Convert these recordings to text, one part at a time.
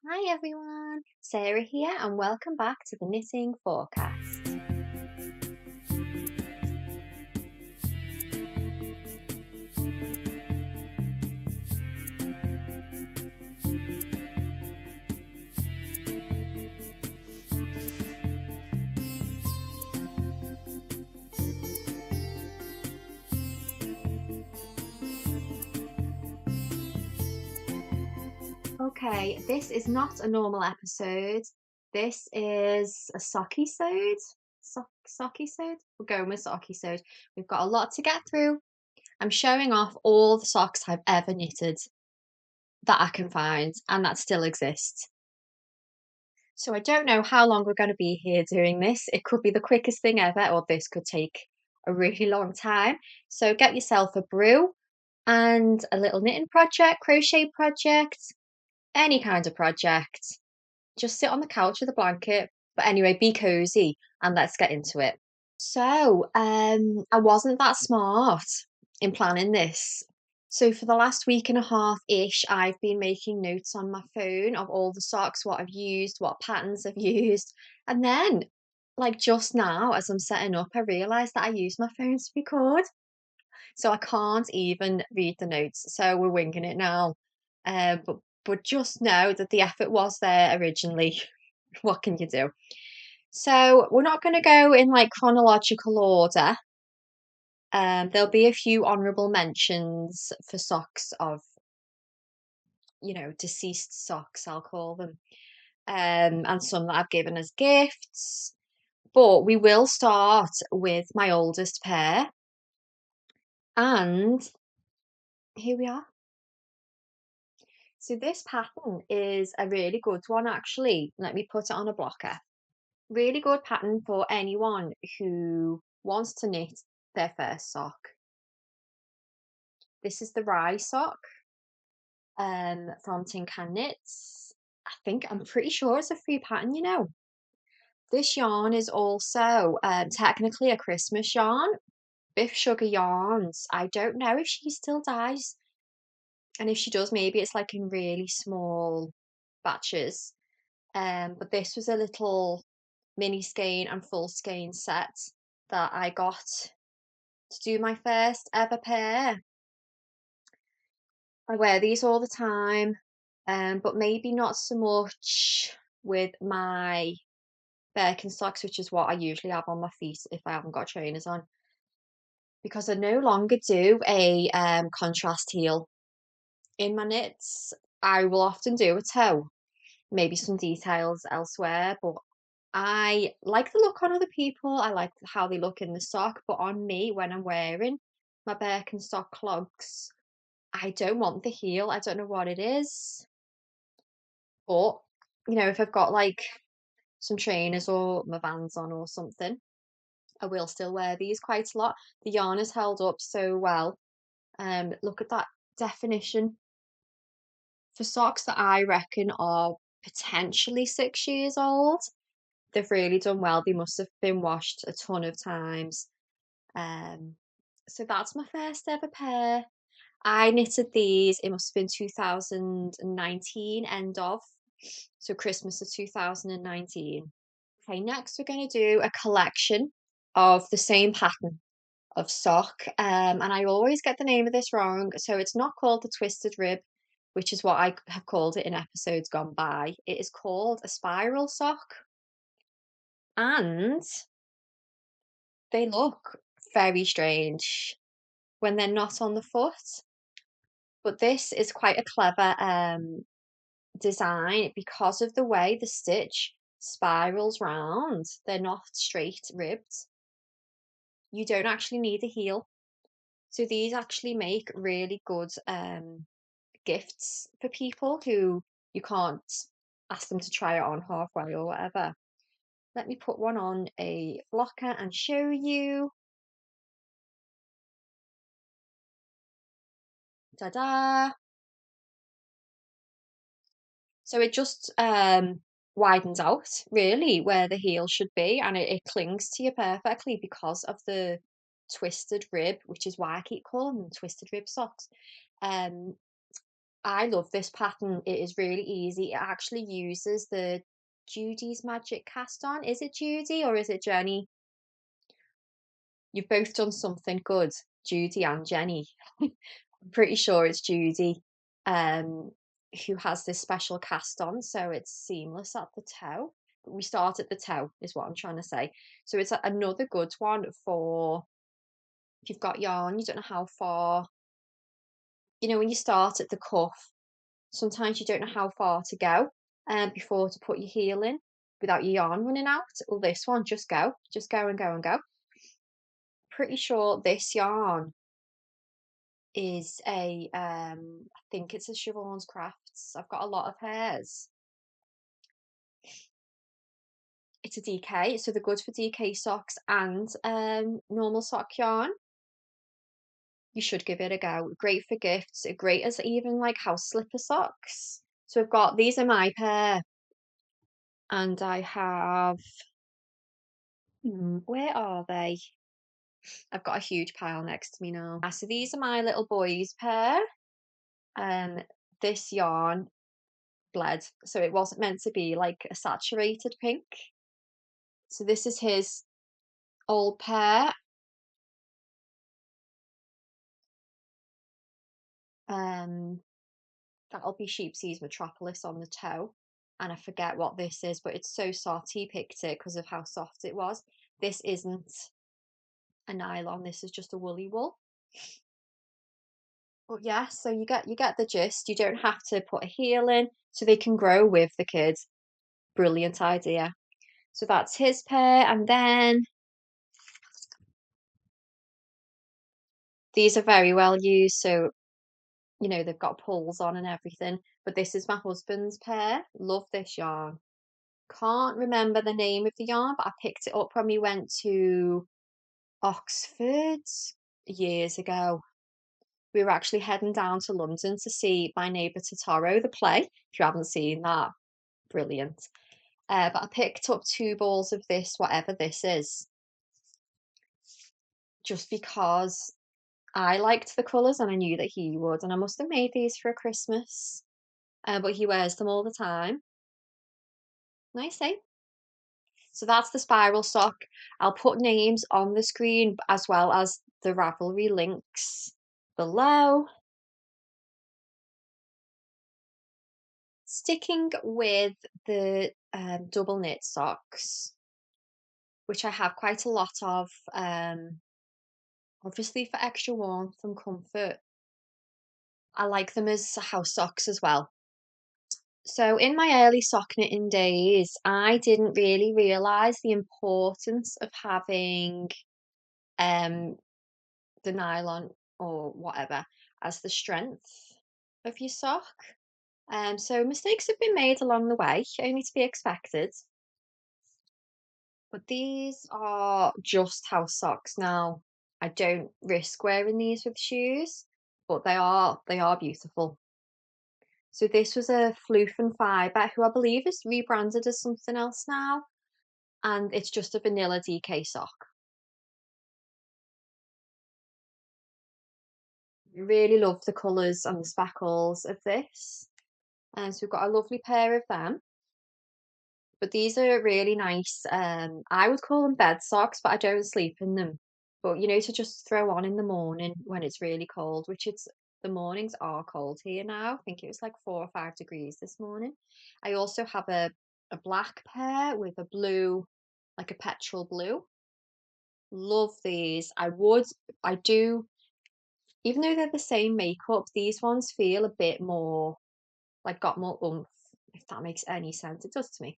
Hi everyone, Sarah here and welcome back to the Knitting Forecast. Okay, this is not a normal episode. This is a socky-sode. Socky-sode? We're going with socky-sode. We've got a lot to get through. I'm showing off all the socks I've ever knitted that I can find and that still exist. So I don't know how long we're going to be here doing this. It could be the quickest thing ever, or this could take a really long time. So get yourself a brew and a little knitting project, crochet project, any kind of project. Just sit on the couch with a blanket. But anyway, be cozy and let's get into it. So, I wasn't that smart in planning this. So for the last week and a half-ish, I've been making notes on my phone of all the socks, what I've used, what patterns I've used. And then, like just now, as I'm setting up, I realised that I use my phone to record. So I can't even read the notes. So we're winging it now. But just know that the effort was there originally. What can you do? So we're not going to go in like chronological order. There'll be a few honourable mentions for socks of, deceased socks, I'll call them, and some that I've given as gifts. But we will start with my oldest pair, and here we are. So this pattern is a really good one, actually. Let me put it on a blocker. Really good pattern for anyone who wants to knit their first sock. This is the Rye sock from Tin Can Knits. I'm pretty sure it's a free pattern, This yarn is also technically a Christmas yarn. Biff Sugar Yarns. I don't know if she still dyes. And if she does, maybe it's like in really small batches. But this was a little mini skein and full skein set that I got to do my first ever pair. I wear these all the time, but maybe not so much with my Birkenstocks, which is what I usually have on my feet if I haven't got trainers on, because I no longer do a contrast heel in my knits. I will often do a toe, maybe some details elsewhere, but I like the look on other people. I like how they look in the sock, but on me, when I'm wearing my Birkenstock clogs, I don't want the heel. I don't know what it is. But, if I've got like some trainers or my Vans on or something, I will still wear these quite a lot. The yarn is held up so well. Look at that definition. For socks that I reckon are potentially 6 years old, they've really done well. They must have been washed a ton of times. Um, so that's my first ever pair. I knitted these, it must have been 2019 end of, so Christmas of 2019. Okay, next we're going to do a collection of the same pattern of sock, and I always get the name of this wrong, so it's not called the twisted rib, which is what I have called it in episodes gone by. It is called a spiral sock, and they look very strange when they're not on the foot, but this is quite a clever design because of the way the stitch spirals round. They're not straight ribbed. You don't actually need a heel. So these actually make really good gifts for people who you can't ask them to try it on halfway or whatever. Let me put one on a blocker and show you. Ta-da! So it just widens out really where the heel should be, and it clings to you perfectly because of the twisted rib, which is why I keep calling them twisted rib socks. Um, I love this pattern. It is really easy. It actually uses the Judy's Magic cast on. Is it Judy or is it Jenny? You've both done something good, Judy and Jenny. I'm pretty sure it's Judy, um, who has this special cast on, so it's seamless at the toe. But we start at the toe, is what I'm trying to say. So it's another good one for if you've got yarn, you don't know how far, when you start at the cuff, sometimes you don't know how far to go before to put your heel in without your yarn running out. Well, this one, just go and go and go. Pretty sure this yarn is I think it's a Siobhan's Crafts. I've got a lot of hairs. It's a DK, so they're good for DK socks and normal sock yarn. You should give it a go. Great for gifts, great as even like house slipper socks. So I've got, these are my pair, and I have, where are they? I've got a huge pile next to me now. So these are my little boys pair. This yarn bled, so it wasn't meant to be like a saturated pink. So this is his old pair. That'll be Sheepsy's Metropolis on the toe. And I forget what this is, but it's so soft. He picked it because of how soft it was. This isn't a nylon, this is just a woolly wool. But yeah, so you get the gist. You don't have to put a heel in, so they can grow with the kids. Brilliant idea. So that's his pair, and then these are very well used, so they've got pulls on and everything. But this is my husband's pair. Love this yarn. Can't remember the name of the yarn, but I picked it up when we went to Oxford years ago. We were actually heading down to London to see My Neighbour Totoro, the play. If you haven't seen that, brilliant. But I picked up 2 balls of this, whatever this is, just because I liked the colours and I knew that he would. And I must have made these for Christmas, but he wears them all the time. Nice, eh? So that's the spiral sock. I'll put names on the screen as well as the Ravelry links below. Sticking with the double knit socks, which I have quite a lot of, obviously for extra warmth and comfort. I like them as house socks as well. So in my early sock knitting days, I didn't really realise the importance of having um, the nylon or whatever as the strength of your sock. So mistakes have been made along the way, only to be expected. But these are just house socks now. I don't risk wearing these with shoes, but they are beautiful. So this was a Floof and Fibre, who I believe is rebranded as something else now, and it's just a vanilla DK sock. Really love the colours and the speckles of this. And so we've got a lovely pair of them. But these are really nice. I would call them bed socks, but I don't sleep in them. But to just throw on in the morning when it's really cold, which the mornings are cold here now. I think it was like 4 or 5 degrees this morning. I also have a black pair with a blue, like a petrol blue. Love these. I do, even though they're the same makeup, these ones feel a bit more, like got more oomph, if that makes any sense. It does to me.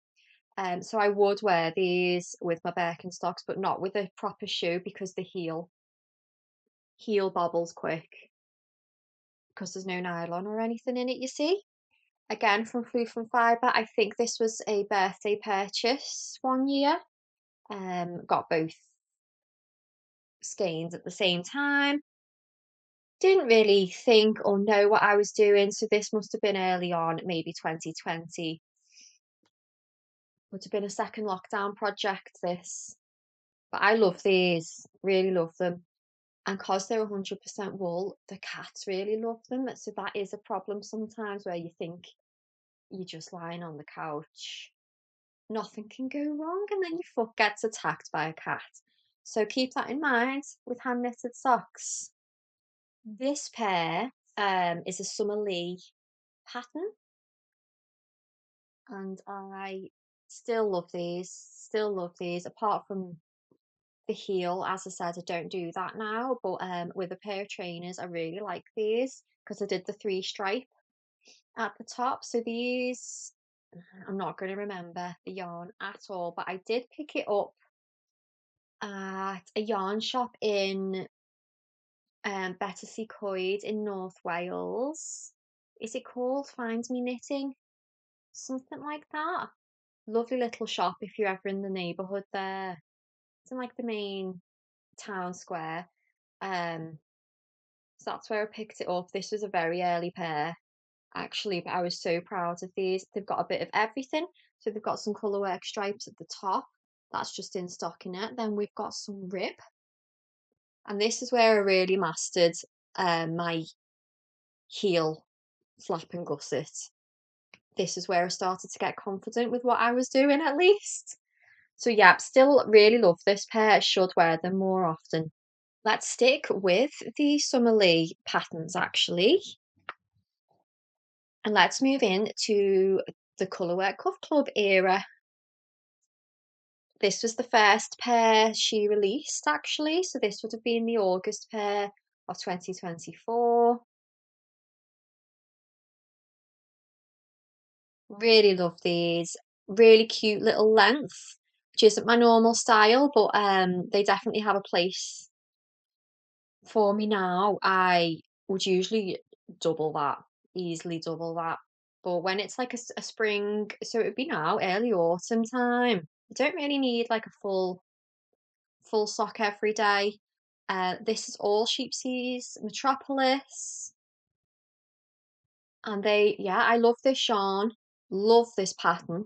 So I would wear these with my Birkenstocks, but not with a proper shoe because the heel bobbles quick because there's no nylon or anything in it, you see. Again, from Floof and Fibre. I think this was a birthday purchase one year. Got both skeins at the same time. Didn't really think or know what I was doing, so this must have been early on, maybe 2020. Would have been a second lockdown project, this. But I love these, really love them. And because they're 100% wool, the cats really love them. So that is a problem sometimes where you think you're just lying on the couch, nothing can go wrong, and then your foot gets attacked by a cat. So keep that in mind with hand knitted socks. This pair is a Summer Lee pattern, and I still love these. Still love these. Apart from the heel, as I said, I don't do that now. But with a pair of trainers, I really like these because I did the 3 stripe at the top. So these, I'm not going to remember the yarn at all, but I did pick it up at a yarn shop in Battersea Coed in North Wales. Is it called Find Me Knitting? Something like that. Lovely little shop if you're ever in the neighbourhood there. It's in like the main town square. So that's where I picked it up. This was a very early pair, actually, but I was so proud of these. They've got a bit of everything. So they've got some Colorwork stripes at the top. That's just in stockinette. Then we've got some rib. And this is where I really mastered my heel flap and gusset. This is where I started to get confident with what I was doing, at least. So yeah, still really love this pair. I should wear them more often. Let's stick with the Summer Lee patterns, actually. And let's move in to the Colorwork Cuff Club era. This was the first pair she released, actually. So this would have been the August pair of 2024. Really love these. Really cute little length, which isn't my normal style, but they definitely have a place for me now. I would usually double that, easily double that. But when it's like a spring, so it would be now early autumn time. I don't really need like a full sock every day. This is all Sheepsies Metropolis. And yeah, I love this yarn. Love this pattern.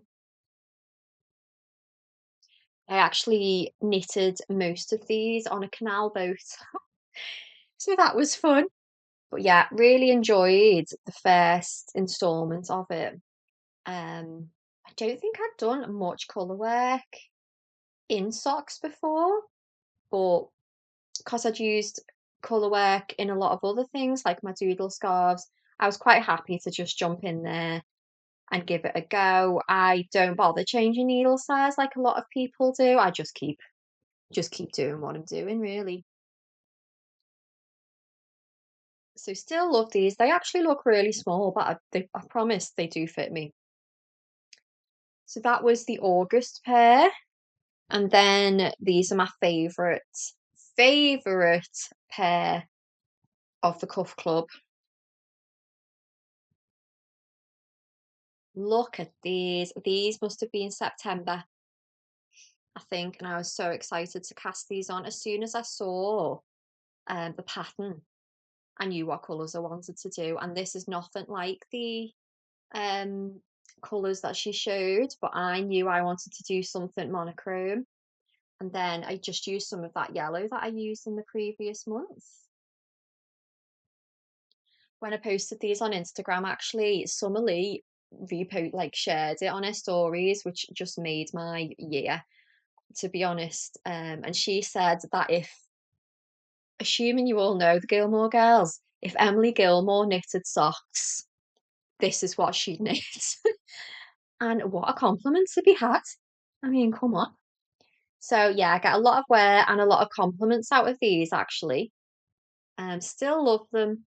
I actually knitted most of these on a canal boat. So that was fun. But yeah, really enjoyed the first installment of it. I don't think I'd done much colour work in socks before, but because I'd used colour work in a lot of other things like my doodle scarves, I was quite happy to just jump in there and give it a go. I don't bother changing needle size like a lot of people do. I just keep doing what I'm doing, really. So still love these. They actually look really small, but I promise they do fit me. So that was the August pair. And then these are my favourite pair of the Cuff Club. Look at these. These must have been September, I think, and I was so excited to cast these on. As soon as I saw the pattern, I knew what colours I wanted to do, and this is nothing like the colours that she showed, but I knew I wanted to do something monochrome, and then I just used some of that yellow that I used in the previous month. When I posted these on Instagram, actually, Summer Lee shared it on her stories, which just made my year, to be honest. And she said that assuming you all know the Gilmore Girls, if Emily Gilmore knitted socks, this is what she'd knit. And what a compliment to be had. I mean, come on. So yeah, I get a lot of wear and a lot of compliments out of these, actually. Still love them.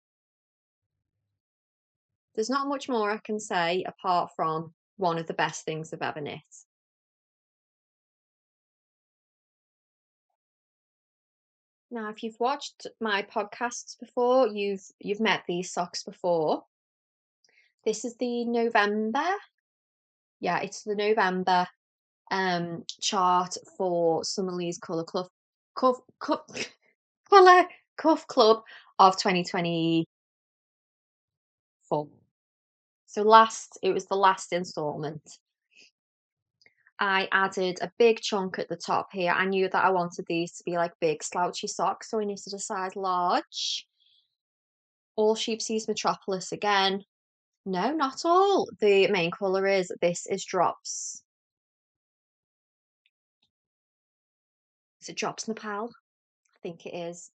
There's not much more I can say apart from one of the best things I've ever knit. Now, if you've watched my podcasts before, you've met these socks before. This is the November. Yeah, it's the November chart for Summer Lee's Colour Cuff Club of 2024. So it was the last installment. I added a big chunk at the top here. I knew that I wanted these to be like big slouchy socks, so I knitted a size large. All Sheepsies Metropolis again. No, not all. The main colour is, this is Drops. Is it Drops Nepal? I think it is.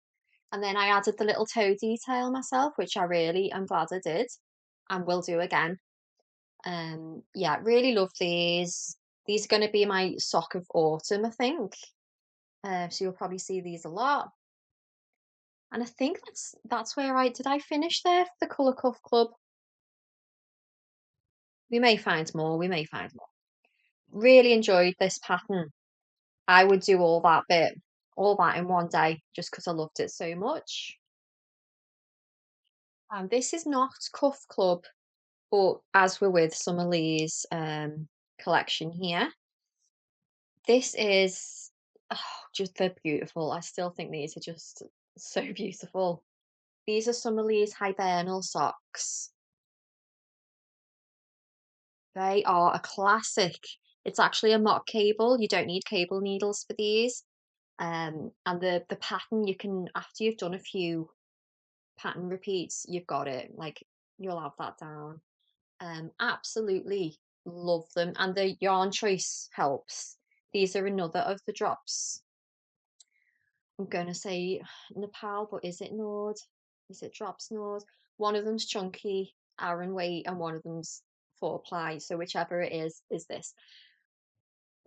And then I added the little toe detail myself, which I really am glad I did and will do again. Yeah, really love these. These are going to be my sock of autumn, I think. So you'll probably see these a lot. And I think that's where I finish there for the Colour Cuff Club. We may find more, we may find more. Really enjoyed this pattern. I would do all that in one day, just because I loved it so much. This is not Cuff Club, but as we're with Summer Lee's collection here, this is, oh, just, they're beautiful. I still think these are just so beautiful. These are Summer Lee's Hibernal socks. They are a classic. It's actually a mock cable. You don't need cable needles for these. And the pattern, you can, after you've done a few pattern repeats, you've got it. Like, you'll have that down. Absolutely love them. And the yarn choice helps. These are another of the drops. I'm going to say Nepal, but is it Nord? Is it Drops Nord? One of them's chunky Aran weight and one of them's 4-ply. So whichever it is this.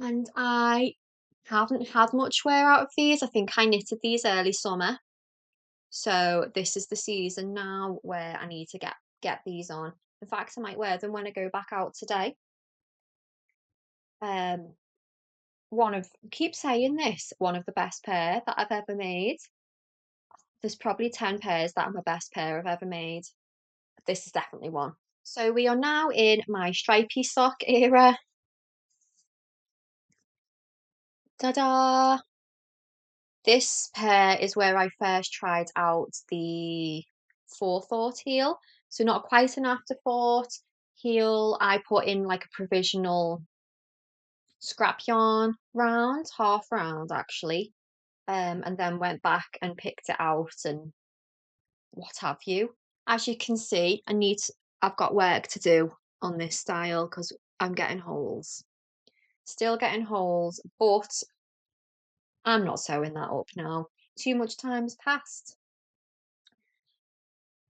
And I haven't had much wear out of these. I think I knitted these early summer. So this is the season now where I need to get these on. In fact, I might wear them when I go back out today. Keep saying this, one of the best pair that I've ever made. There's probably 10 pairs that are my best pair I've ever made. This is definitely one. So we are now in my stripy sock era. Ta-da! This pair is where I first tried out the forethought heel. So not quite an afterthought heel. I put in like a provisional scrap yarn round, half round actually. And then went back and picked it out and what have you. As you can see, I've got work to do on this style because I'm getting holes. Still getting holes, but I'm not sewing that up now. Too much time's passed.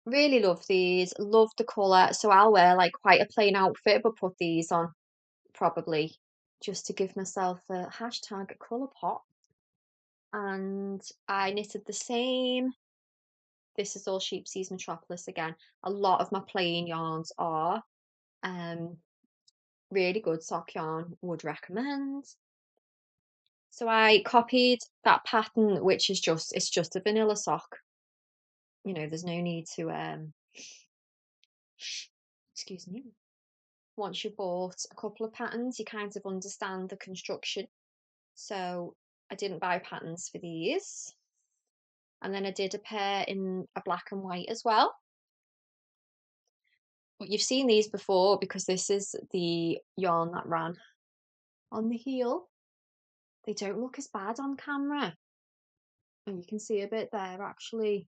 Really love these, love the colour. So I'll wear like quite a plain outfit, but put these on probably just to give myself a hashtag colour pop. And I knitted the same. This is all Sheepsies Metropolis again. A lot of my plain yarns are really good sock yarn, would recommend. So I copied that pattern, which is it's just a vanilla sock. You know, there's no need to excuse me. Once you've bought a couple of patterns, you kind of understand the construction. So I didn't buy patterns for these. And then I did a pair in a black and white as well. But you've seen these before because this is the yarn that ran on the heel. They don't look as bad on camera. And you can see a bit there actually.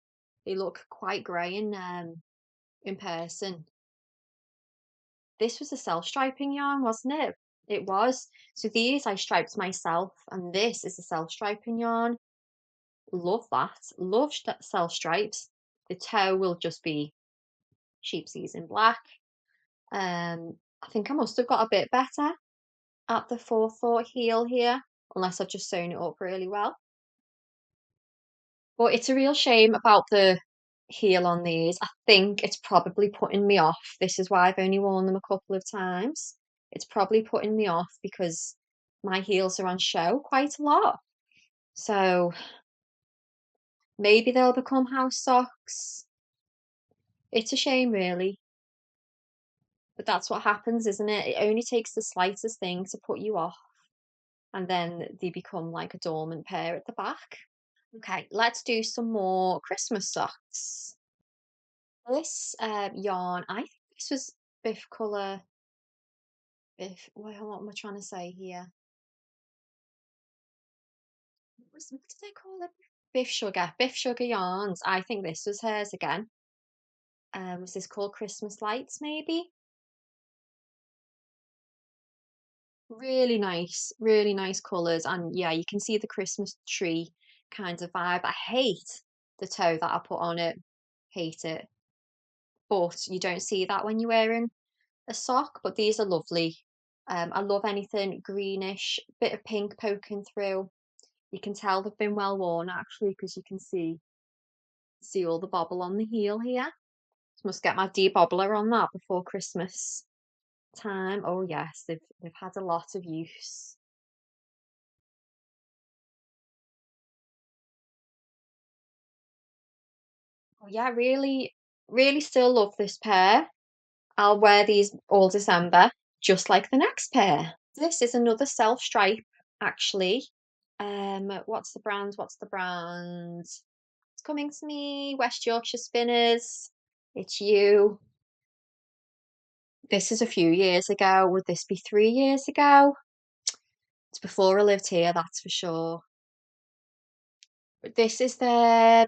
They look quite grey in person. This was a self-striping yarn, wasn't it? It was. So these I striped myself, and this is a self-striping yarn. Love that. Love self-stripes. The toe will just be Sheepsies in black. I think I must have got a bit better at the forethought heel here, unless I've just sewn it up really well. But it's a real shame about the heel on these. I think it's probably putting me off. This is why I've only worn them a couple of times. It's probably putting me off because my heels are on show quite a lot. So maybe they'll become house socks. It's a shame, really. But that's what happens, isn't it? It only takes the slightest thing to put you off. And then they become like a dormant pair at the back. Okay, let's do some more Christmas socks. This yarn, I think this was Biff Colour. What am I trying to say here? What did they call it? Biff Sugar yarns. I think this was hers again. Was this called Christmas Lights, maybe? Really nice colours. And yeah, you can see the Christmas tree kind of vibe. I hate the toe that I put on it. Hate it. But you don't see that when you're wearing a sock. But these are lovely. I love anything greenish, bit of pink poking through. You can tell they've been well worn actually because you can see all the bobble on the heel here. Must get my debobbler on that before Christmas time. Oh yes, they've had a lot of use. Oh yeah, really still love this pair. I'll wear these all December, just like the next pair. This is another self stripe, actually. What's the brand? What's the brand? It's coming to me. West Yorkshire Spinners. It's you. This is a few years ago. Would this be 3 years ago? It's before I lived here, that's for sure. But this is their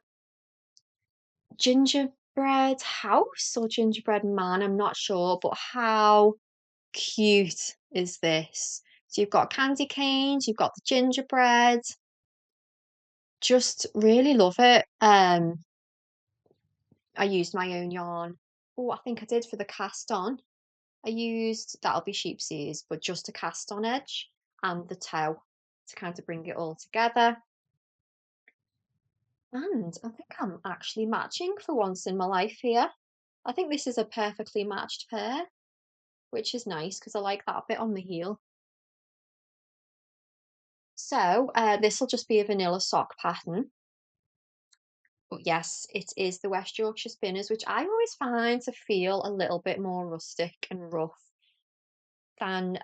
gingerbread house or gingerbread man, I'm not sure, but how cute is this? So you've got candy canes, you've got the gingerbread. Just really love it. I used my own yarn. Oh, I think I did for the cast on. I used, that'll be sheep's, but just a cast on edge and the toe to kind of bring it all together. And I think I'm actually matching for once in my life here. I think this is a perfectly matched pair, which is nice because I like that bit on the heel. So this will just be a vanilla sock pattern. But yes, it is the West Yorkshire Spinners, which I always find to feel a little bit more rustic and rough than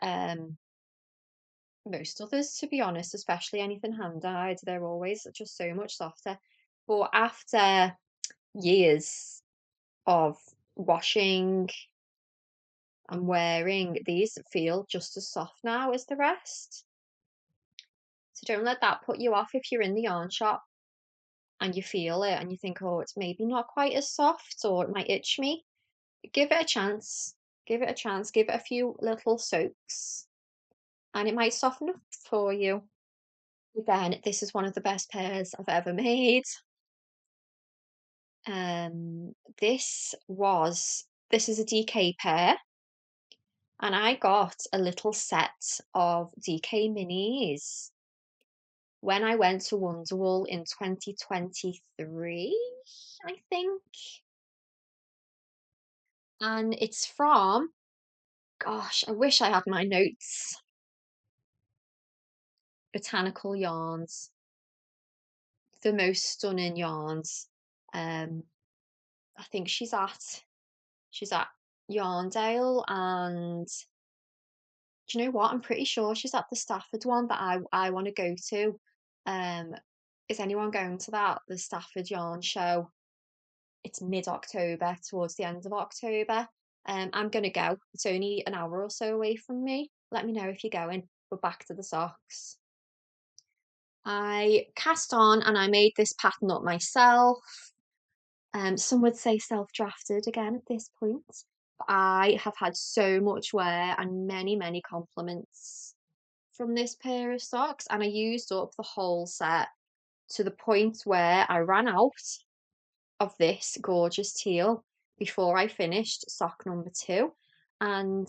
most others, to be honest, especially anything hand-dyed. They're always just so much softer. But after years of washing and wearing, these feel just as soft now as the rest. So don't let that put you off if you're in the yarn shop and you feel it and you think, oh, it's maybe not quite as soft or it might itch me. Give it a chance. Give it a chance. Give it a few little soaks and it might soften up for you. Again, this is one of the best pairs I've ever made. Um, this is a DK pair, and I got a little set of DK minis when I went to Wonderwall in 2023, I think. And it's from, gosh, I wish I had my notes. Botanical Yarns, the most stunning yarns. Um, I think she's at Yarndale, and do you know what? I'm pretty sure she's at the Stafford one that I want to go to. Um, is anyone going to that? The Stafford Yarn Show. It's mid-October, towards the end of October. I'm gonna go. It's only an hour or so away from me. Let me know if you're going. But back to the socks. I cast on and I made this pattern up myself. Some would say self-drafted again at this point. But I have had so much wear and many compliments from this pair of socks, and I used up the whole set to the point where I ran out of this gorgeous teal before I finished sock number 2, and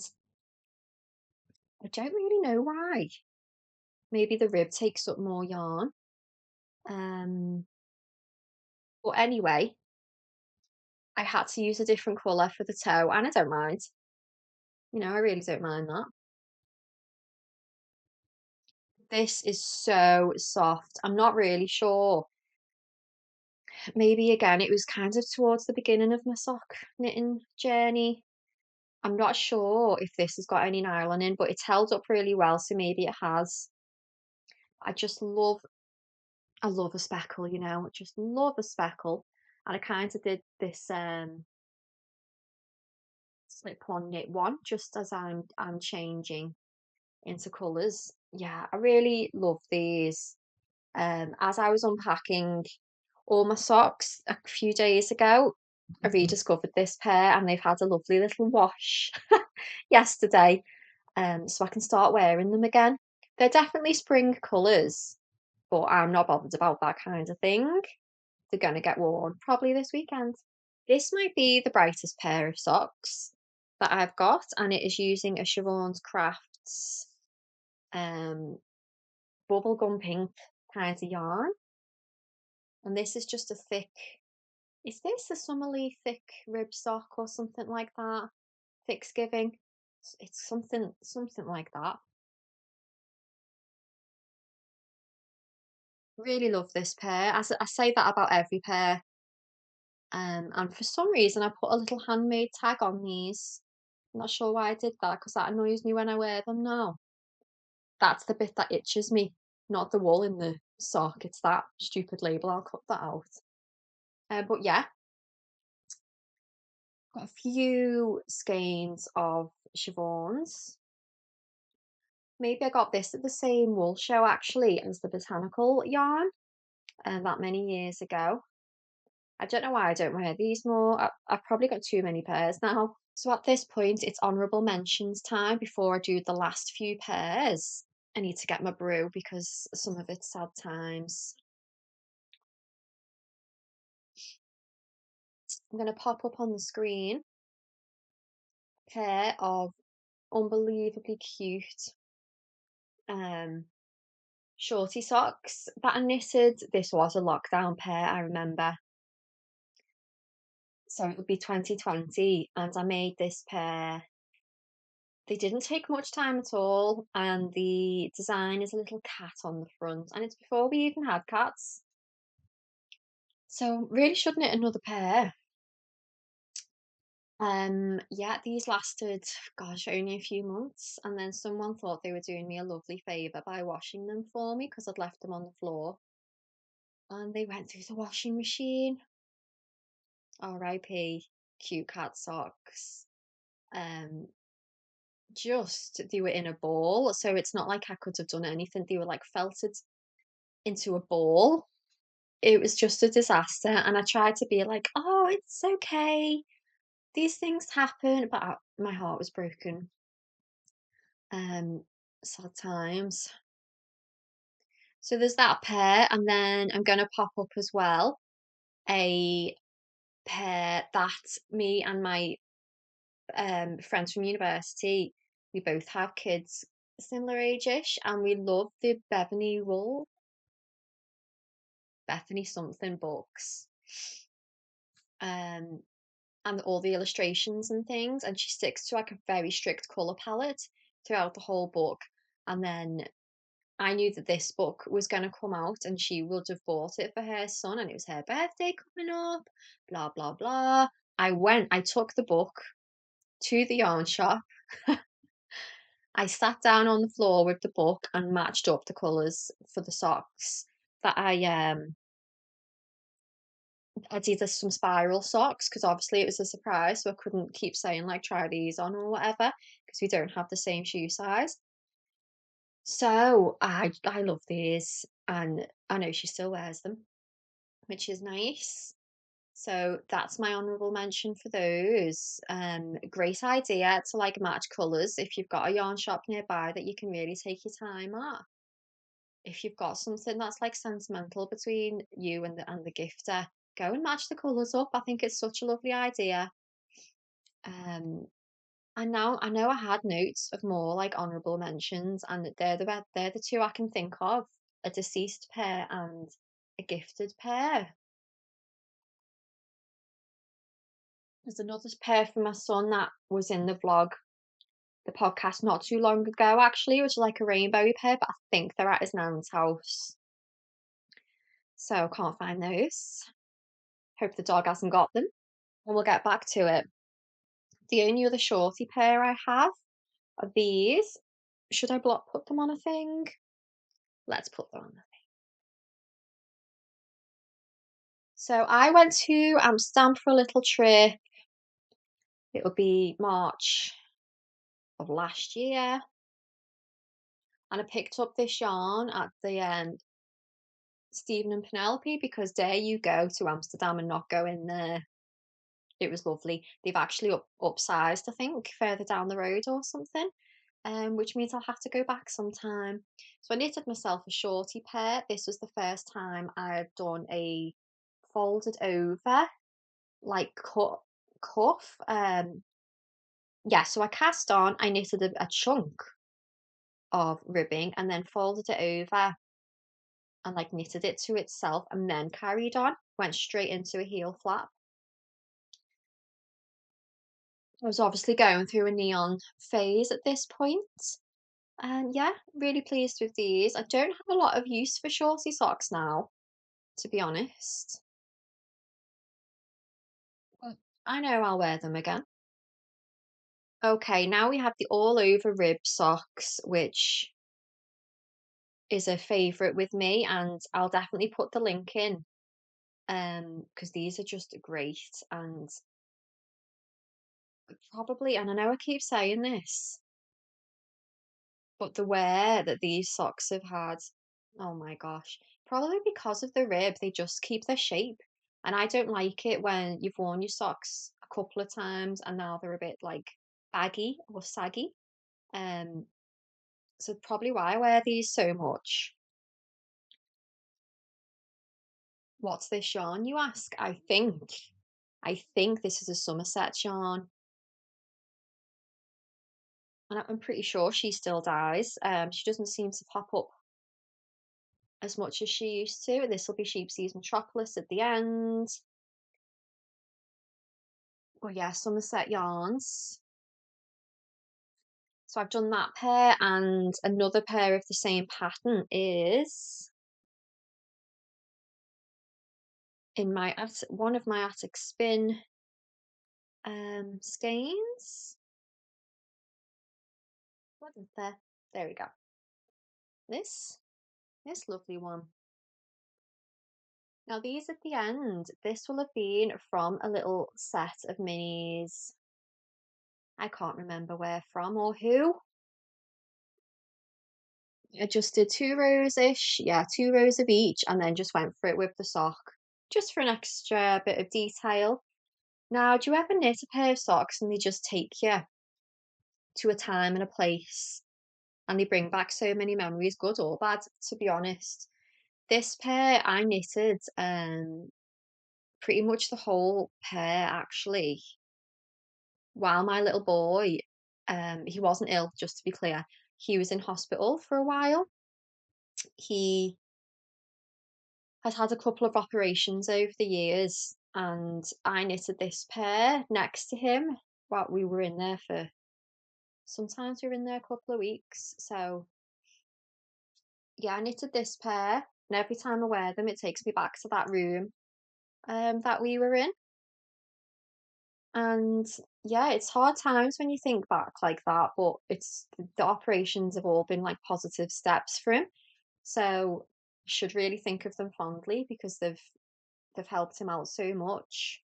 I don't really know why. Maybe the rib takes up more yarn. Um, but anyway, I had to use a different colour for the toe, and I don't mind. I really don't mind that. This is so soft. I'm not really sure. Maybe again, it was kind of towards the beginning of my sock knitting journey. I'm not sure if this has got any nylon in, but it's held up really well, so maybe it has. I just I love a speckle, just love a speckle. And I kind of did this slip-on knit one just as I'm changing into colours. Yeah, I really love these. As I was unpacking all my socks a few days ago, I rediscovered this pair and they've had a lovely little wash yesterday. So I can start wearing them again. They're definitely spring colours, but I'm not bothered about that kind of thing. They're gonna get worn probably this weekend. This might be the brightest pair of socks that I've got, and it is using a Siobhan's Crafts um bubblegum pink kind of yarn. And this is just a thick, is this a Summerlee thick rib sock or something like that? Thick skiving. It's something like that. Really love this pair. As I say that about every pair. And for some reason I put a little handmade tag on these. I'm not sure why I did that because that annoys me when I wear them now. That's the bit that itches me, not the wool in the sock. It's that stupid label. I'll cut that out. But yeah, got a few skeins of Siobhan's. Maybe I got this at the same wool show actually as the botanical yarn that many years ago. I don't know why I don't wear these more. I've probably got too many pairs now. So at this point, it's honourable mentions time before I do the last few pairs. I need to get my brew because some of it's sad times. I'm going to pop up on the screen a pair of unbelievably cute Shorty socks that I knitted. This was a lockdown pair, I remember. So it would be 2020, and I made this pair. They didn't take much time at all, and the design is a little cat on the front, and it's before we even had cats. So really should knit another pair. Yeah, these lasted, gosh, only a few months, and then someone thought they were doing me a lovely favour by washing them for me because I'd left them on the floor, and they went through the washing machine. R.I.P. cute cat socks. Um, just they were in a ball, so it's not like I could have done anything. They were like felted into a ball. It was just a disaster, and I tried to be like, "Oh, it's okay. These things happen," but my heart was broken. Sad times. So there's that pair, and then I'm gonna pop up as well a pair that me and my friends from university, we both have kids similar age-ish, and we love the Bethany something books. Um, and all the illustrations and things, and she sticks to like a very strict colour palette throughout the whole book. And then I knew that this book was going to come out and she would have bought it for her son, and it was her birthday coming up, blah blah blah. I took the book to the yarn shop. I sat down on the floor with the book and matched up the colours for the socks that I did some spiral socks because obviously it was a surprise, so I couldn't keep saying like try these on or whatever because we don't have the same shoe size. So I love these, and I know she still wears them, which is nice. So that's my honourable mention for those. Great idea to like match colours if you've got a yarn shop nearby that you can really take your time at. If you've got something that's like sentimental between you and the gifter, go and match the colours up. I think it's such a lovely idea. Um, I know I had notes of more like honourable mentions, and they're the two I can think of: a deceased pair and a gifted pair. There's another pair for my son that was in the podcast not too long ago, actually, which is like a rainbow pair, but I think they're at his nan's house. So can't find those. Hope the dog hasn't got them. And we'll get back to it. The only other shorty pair I have are these. Should I put them on a thing? Let's put them on a thing. So I went to Amsterdam for a little trip. It'll be March of last year. And I picked up this yarn at the Stephen and Penelope, because there you go to Amsterdam and not go in there. It was lovely. They've actually upsized, I think, further down the road or something, which means I'll have to go back sometime. So I knitted myself a shorty pair. This was the first time I had done a folded over, like cuff. Yeah, so I cast on, I knitted a chunk of ribbing and then folded it over and like knitted it to itself and then carried on, went straight into a heel flap. I was obviously going through a neon phase at this point. And yeah, really pleased with these. I don't have a lot of use for shorty socks now, to be honest. But I know I'll wear them again. Okay, now we have the all over rib socks, which is a favourite with me, and I'll definitely put the link in. Because these are just great and probably, and I know I keep saying this, but the wear that these socks have had, oh my gosh, probably because of the rib, they just keep their shape. And I don't like it when you've worn your socks a couple of times and now they're a bit like baggy or saggy. Um, so probably why I wear these so much. What's this yarn, you ask? I think this is a Somerset yarn. And I'm pretty sure she still dies. She doesn't seem to pop up as much as she used to. This will be Sheepseas Metropolis at the end. Oh yeah, Somerset yarns. So I've done that pair, and another pair of the same pattern is in my one of my attic spin skeins. What is there? There we go. This lovely one. Now these at the end, this will have been from a little set of minis. I can't remember where from or who. I just did 2 rows-ish, yeah, 2 rows of each, and then just went for it with the sock, just for an extra bit of detail. Now, do you ever knit a pair of socks and they just take you to a time and a place and they bring back so many memories, good or bad, to be honest? This pair I knitted pretty much the whole pair actually, while my little boy, he wasn't ill, just to be clear, he was in hospital for a while. He had had a couple of operations over the years, and I knitted this pair next to him while we were in there for, sometimes we were in there a couple of weeks. So yeah, I knitted this pair, and every time I wear them, it takes me back to that room that we were in. And yeah, it's hard times when you think back like that, but it's the operations have all been like positive steps for him. So you should really think of them fondly because they've helped him out so much.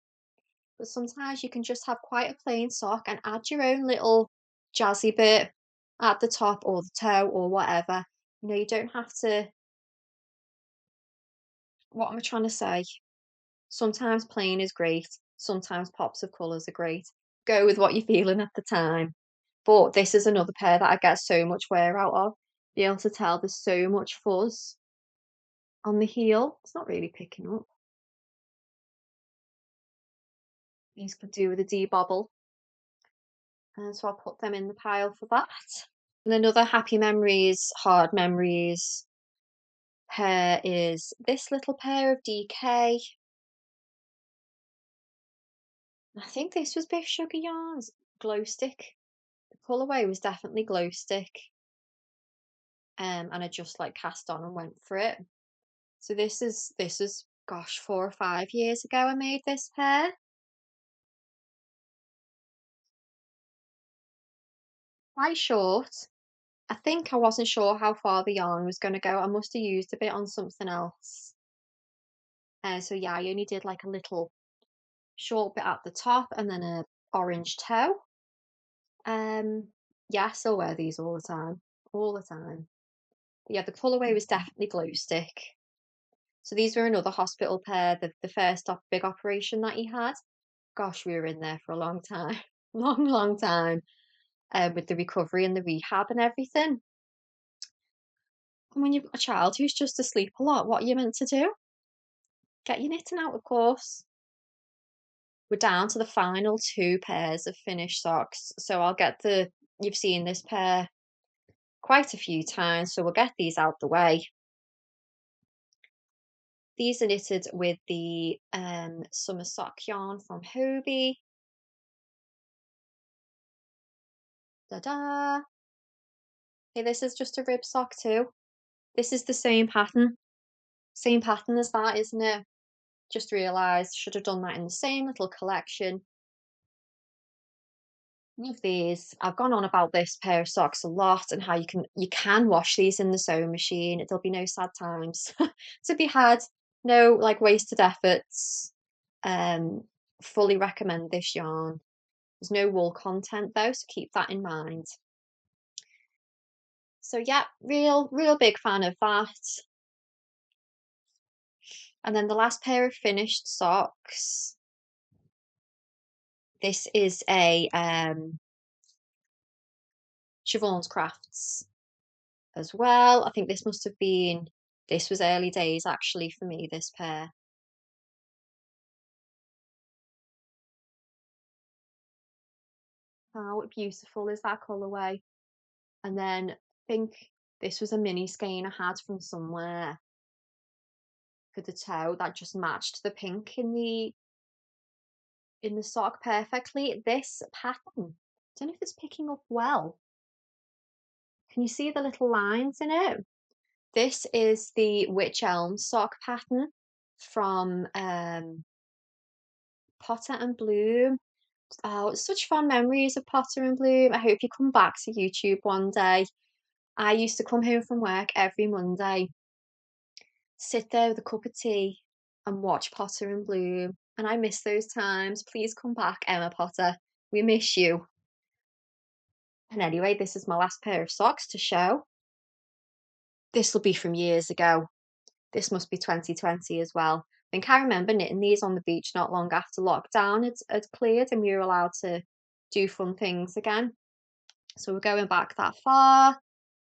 But sometimes you can just have quite a plain sock and add your own little jazzy bit at the top or the toe or whatever. You know, you don't have to, what am I trying to say? Sometimes plain is great, sometimes pops of colours are great. Go with what you're feeling at the time. But this is another pair that I get so much wear out of. Be able to tell there's so much fuzz on the heel. It's not really picking up. These could do with a debobble. And so I'll put them in the pile for that. And another happy memories, hard memories pair is this little pair of DK. I think this was Biff Sugar Yarns, glow stick. The colourway was definitely glow stick. And I just like cast on and went for it. So this is gosh, 4 or 5 years ago I made this pair. Quite short. I think I wasn't sure how far the yarn was going to go. I must have used a bit on something else. So yeah, I only did like a little short bit at the top and then a orange toe. Yeah, I still wear these all the time, all the time. But yeah, the colourway was definitely glow stick. So these were another hospital pair, the first big operation that he had. Gosh, we were in there for a long time, long time, with the recovery and the rehab and everything. And when you've got a child who's just asleep a lot, what are you meant to do? Get your knitting out, of course. We're down to the final two pairs of finished socks. So you've seen this pair quite a few times, so we'll get these out the way. These are knitted with the summer sock yarn from Hobie. Da-da! Okay, this is just a rib sock too. This is the same pattern. Same pattern as that, isn't it? Just realised, should have done that in the same little collection. Love these. I've gone on about this pair of socks a lot and how you can wash these in the sewing machine. There'll be no sad times to be had. No like wasted efforts. Fully recommend this yarn. There's no wool content though, so keep that in mind. So yeah, real big fan of that. And then the last pair of finished socks. This is a Siobhan's Crafts as well. I think this was early days actually for me, this pair. How beautiful is that colourway? And then I think this was a mini skein I had from somewhere for the toe that just matched the pink in the sock perfectly. This pattern, I don't know if it's picking up well. Can you see the little lines in it? This is the Witch Elm sock pattern from Potter and Bloom. Oh, such fond memories of Potter and Bloom. I hope you come back to YouTube one day. I used to come home from work every Monday, sit there with a cup of tea and watch Potter and Bloom. And I miss those times. Please come back, Emma Potter. We miss you. And anyway, this is my last pair of socks to show. This will be from years ago. This must be 2020 as well. I think I remember knitting these on the beach not long after lockdown had cleared and we were allowed to do fun things again. So we're going back that far.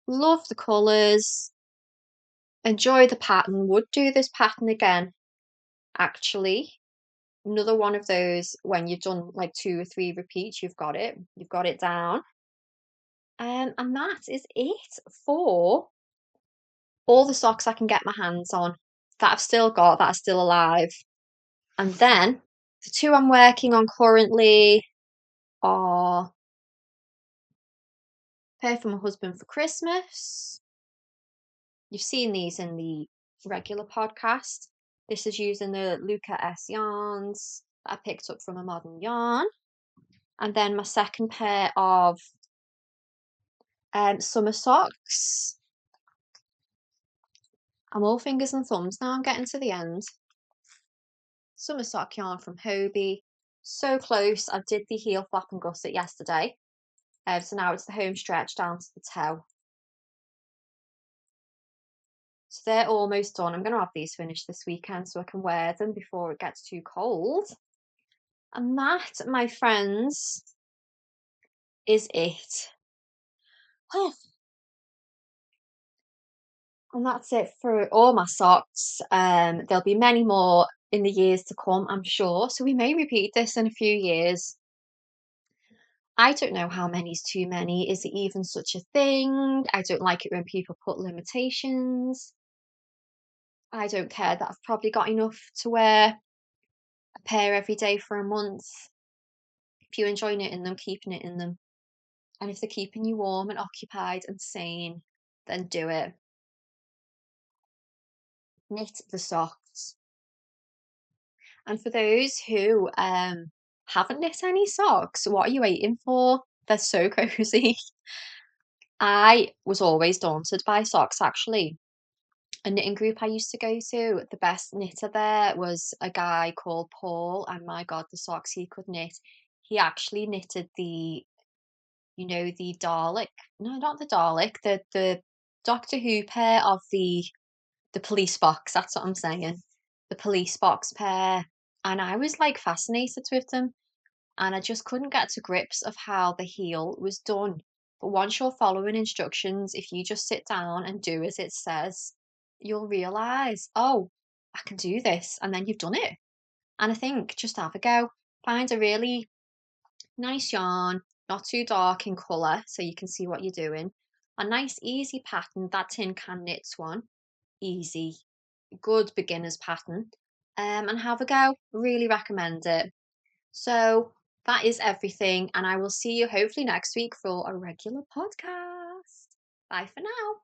Love the colours. Enjoy the pattern. Would do this pattern again, actually. Another one of those when you've done like 2 or 3 repeats, you've got it down. And that is it for all the socks I can get my hands on that I've still got, that are still alive. And then the 2 I'm working on currently are a pair for my husband for Christmas. You've seen these in the regular podcast. This is using the Luca S yarns that I picked up from a Modern Yarn. And then my second pair of summer socks. I'm all fingers and thumbs now. I'm getting to the end. Summer sock yarn from Hobie. So close. I did the heel flap and gusset yesterday. So now it's the home stretch down to the toe. So they're almost done. I'm going to have these finished this weekend so I can wear them before it gets too cold. And that, my friends, is it. And that's it for all my socks. There'll be many more in the years to come, I'm sure. So we may repeat this in a few years. I don't know how many's too many. Is it even such a thing? I don't like it when people put limitations. I don't care that I've probably got enough to wear a pair every day for a month. If you enjoy knitting them, keep knitting them. And if they're keeping you warm and occupied and sane, then do it. Knit the socks. And for those who haven't knit any socks, what are you waiting for? They're so cozy. I was always daunted by socks, actually. A knitting group I used to go to, the best knitter there was a guy called Paul, and my God, the socks he could knit. He actually knitted the Dalek, no, not the Dalek, the Doctor Who pair of the the police box, that's what I'm saying. The police box pair. And I was like fascinated with them. And I just couldn't get to grips of how the heel was done. But once you're following instructions, if you just sit down and do as it says, you'll realize, oh, I can do this. And then you've done it. And I think just have a go. Find a really nice yarn, not too dark in colour, so you can see what you're doing. A nice, easy pattern, that Tin Can Knits one. Easy, good beginner's pattern. And have a go. Really recommend it. So that is everything, and I will see you hopefully next week for a regular podcast. Bye for now.